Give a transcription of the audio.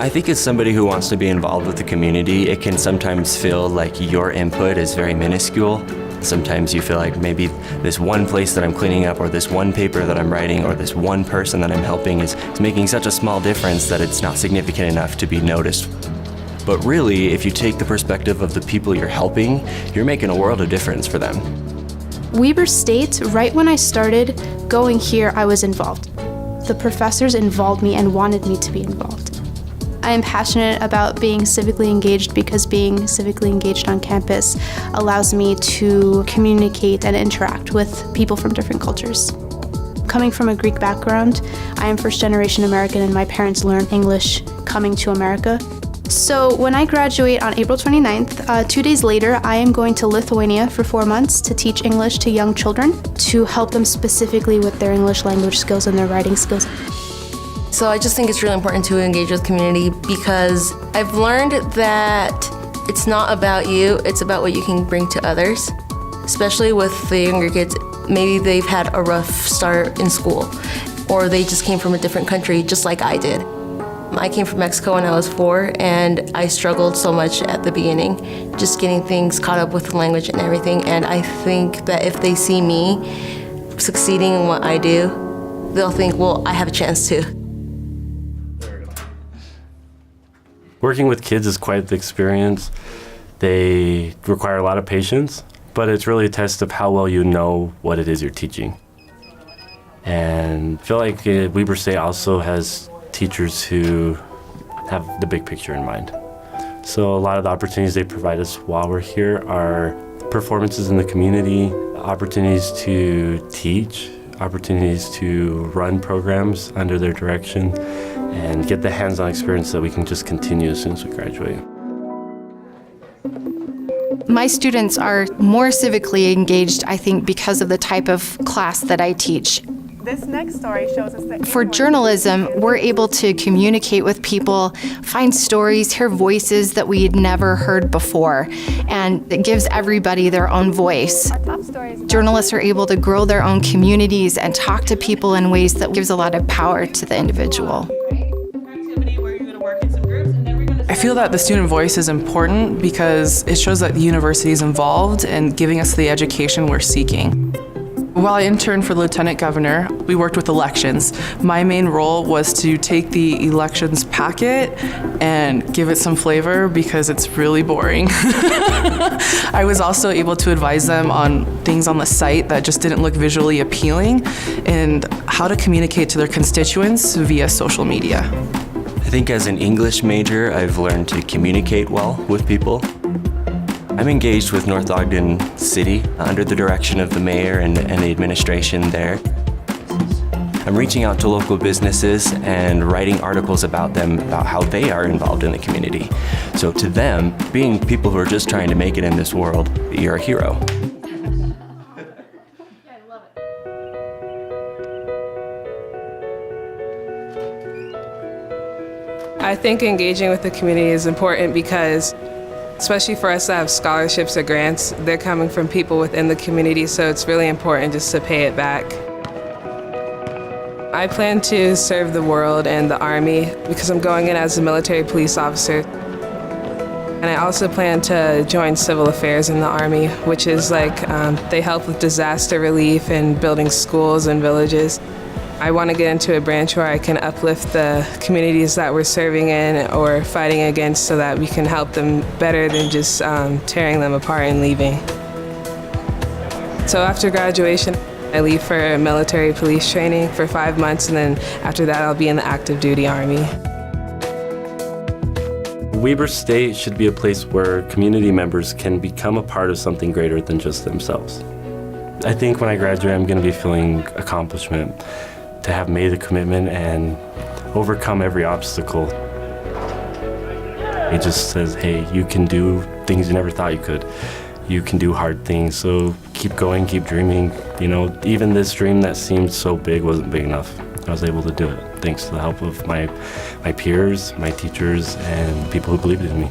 I think as somebody who wants to be involved with the community, it can sometimes feel like your input is very minuscule. Sometimes you feel like maybe this one place that I'm cleaning up, or this one paper that I'm writing, or this one person that I'm helping is making such a small difference that it's not significant enough to be noticed. But really, if you take the perspective of the people you're helping, you're making a world of difference for them. Weber State, right when I started going here, I was involved. The professors involved me and wanted me to be involved. I am passionate about being civically engaged because being civically engaged on campus allows me to communicate and interact with people from different cultures. Coming from a Greek background, I am first-generation American and my parents learned English coming to America. So when I graduate on April 29th, 2 days later, I am going to Lithuania for 4 months to teach English to young children to help them specifically with their English language skills and their writing skills. So I just think it's really important to engage with community because I've learned that it's not about you, it's about what you can bring to others. Especially with the younger kids, maybe they've had a rough start in school or they just came from a different country just like I did. I came from Mexico when I was 4 and I struggled so much at the beginning, just getting things caught up with the language and everything. And I think that if they see me succeeding in what I do, they'll think, well, I have a chance too. Working with kids is quite the experience. They require a lot of patience, but it's really a test of how well you know what it is you're teaching. And I feel like Weber State also has teachers who have the big picture in mind. So a lot of the opportunities they provide us while we're here are performances in the community, opportunities to teach, opportunities to run programs under their direction, and get the hands-on experience that we can just continue as soon as we graduate. My students are more civically engaged, I think, because of the type of class that I teach. This next story shows us that for journalism, we're able to communicate with people, find stories, hear voices that we had never heard before, and it gives everybody their own voice. Journalists are able to grow their own communities and talk to people in ways that gives a lot of power to the individual. I feel that the student voice is important because it shows that the university is involved in giving us the education we're seeking. While I interned for the Lieutenant Governor, we worked with elections. My main role was to take the elections packet and give it some flavor because it's really boring. I was also able to advise them on things on the site that just didn't look visually appealing and how to communicate to their constituents via social media. I think as an English major, I've learned to communicate well with people. I'm engaged with North Ogden City under the direction of the mayor and the administration there. I'm reaching out to local businesses and writing articles about them, about how they are involved in the community. So to them, being people who are just trying to make it in this world, you're a hero. I think engaging with the community is important because, especially for us to have scholarships or grants, they're coming from people within the community, so it's really important just to pay it back. I plan to serve the world and the Army because I'm going in as a military police officer. And I also plan to join civil affairs in the Army, which is like they help with disaster relief and building schools and villages. I want to get into a branch where I can uplift the communities that we're serving in or fighting against so that we can help them better than just tearing them apart and leaving. So after graduation, I leave for military police training for 5 months, and then after that I'll be in the active duty Army. Weber State should be a place where community members can become a part of something greater than just themselves. I think when I graduate, I'm going to be feeling accomplishment, to have made a commitment and overcome every obstacle. It just says, hey, you can do things you never thought you could. You can do hard things, so keep going, keep dreaming. You know, even this dream that seemed so big wasn't big enough. I was able to do it, thanks to the help of my peers, my teachers, and people who believed in me.